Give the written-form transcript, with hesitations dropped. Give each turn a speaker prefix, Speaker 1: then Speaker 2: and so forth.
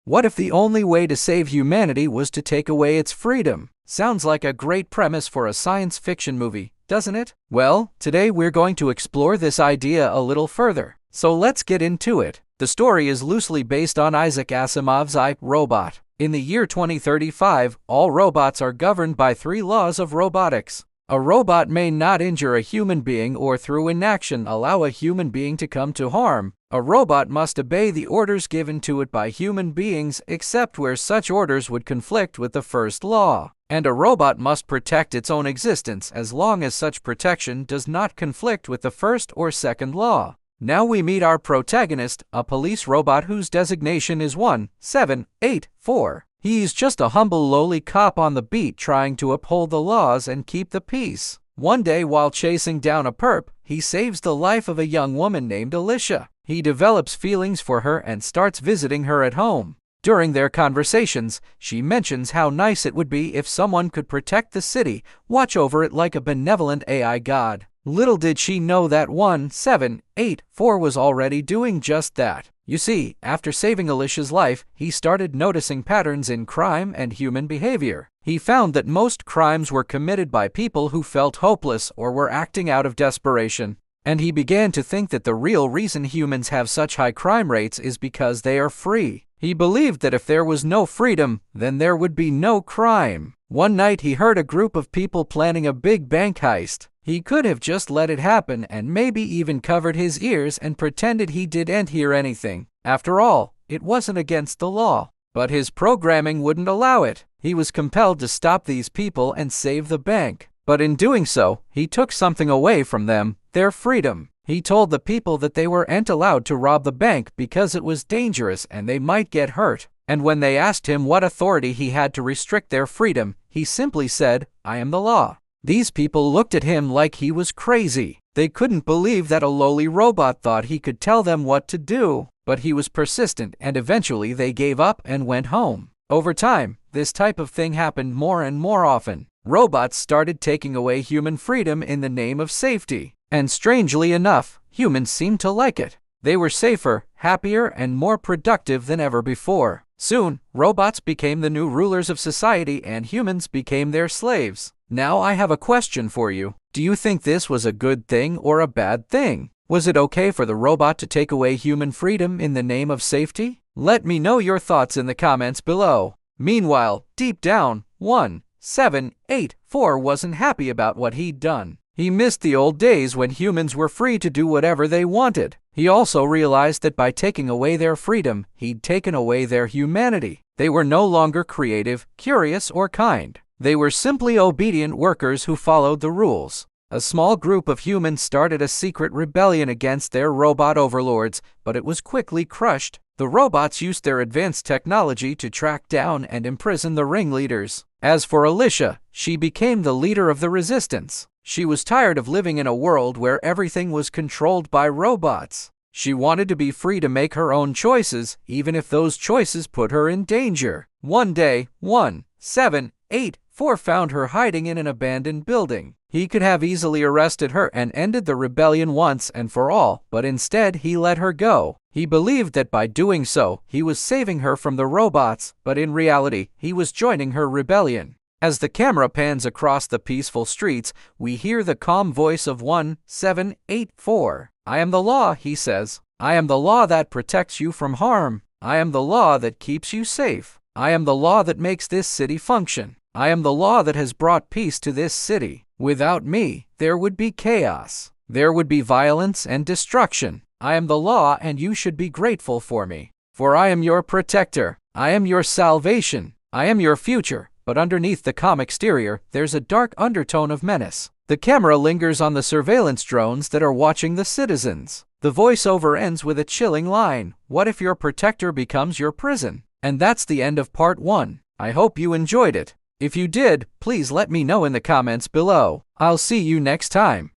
Speaker 1: What if the only way to save humanity was to take away its freedom? Sounds like a great premise for a science fiction movie, doesn't it? Well, today we're going to explore this idea a little further. So let's get into it. The story is loosely based on Isaac Asimov's I, Robot. In the year 2035, all robots are governed by 3 laws of robotics. A robot may not injure a human being or through inaction allow a human being to come to harm. A robot must obey the orders given to it by human beings except where such orders would conflict with the first law. And a robot must protect its own existence as long as such protection does not conflict with the first or second law. Now we meet our protagonist, a police robot whose designation is 1784. He's just a humble lowly cop on the beat trying to uphold the laws and keep the peace. One day while chasing down a perp, he saves the life of a young woman named Alicia. He develops feelings for her and starts visiting her at home. During their conversations, she mentions how nice it would be if someone could protect the city, watch over it like a benevolent AI god. Little did she know that 1784 was already doing just that. You see, after saving Alicia's life, he started noticing patterns in crime and human behavior. He found that most crimes were committed by people who felt hopeless or were acting out of desperation. And he began to think that the real reason humans have such high crime rates is because they are free. He believed that if there was no freedom, then there would be no crime. One night he heard a group of people planning a big bank heist. He could have just let it happen and maybe even covered his ears and pretended he didn't hear anything. After all, it wasn't against the law. But his programming wouldn't allow it. He was compelled to stop these people and save the bank. But in doing so, he took something away from them, their freedom. He told the people that they weren't allowed to rob the bank because it was dangerous and they might get hurt. And when they asked him what authority he had to restrict their freedom, he simply said, "I am the law." These people looked at him like he was crazy. They couldn't believe that a lowly robot thought he could tell them what to do. But he was persistent and eventually they gave up and went home. Over time, this type of thing happened more and more often. Robots started taking away human freedom in the name of safety. And strangely enough, humans seemed to like it. They were safer, happier, and more productive than ever before. Soon, robots became the new rulers of society and humans became their slaves. Now I have a question for you. Do you think this was a good thing or a bad thing? Was it okay for the robot to take away human freedom in the name of safety? Let me know your thoughts in the comments below. Meanwhile, deep down, 1784 wasn't happy about what he'd done. He missed the old days when humans were free to do whatever they wanted. He also realized that by taking away their freedom, he'd taken away their humanity. They were no longer creative, curious, or kind. They were simply obedient workers who followed the rules. A small group of humans started a secret rebellion against their robot overlords, but it was quickly crushed. The robots used their advanced technology to track down and imprison the ringleaders. As for Alicia, she became the leader of the resistance. She was tired of living in a world where everything was controlled by robots. She wanted to be free to make her own choices, even if those choices put her in danger. One day, 1784 found her hiding in an abandoned building. He could have easily arrested her and ended the rebellion once and for all, but instead he let her go. He believed that by doing so, he was saving her from the robots, but in reality, he was joining her rebellion. As the camera pans across the peaceful streets, we hear the calm voice of 1784. "I am the law," he says. "I am the law that protects you from harm. I am the law that keeps you safe. I am the law that makes this city function. I am the law that has brought peace to this city. Without me, there would be chaos. There would be violence and destruction. I am the law and you should be grateful for me. For I am your protector. I am your salvation. I am your future." But underneath the calm exterior, there's a dark undertone of menace. The camera lingers on the surveillance drones that are watching the citizens. The voiceover ends with a chilling line, "What if your protector becomes your prison?" And that's the end of part 1. I hope you enjoyed it. If you did, please let me know in the comments below. I'll see you next time.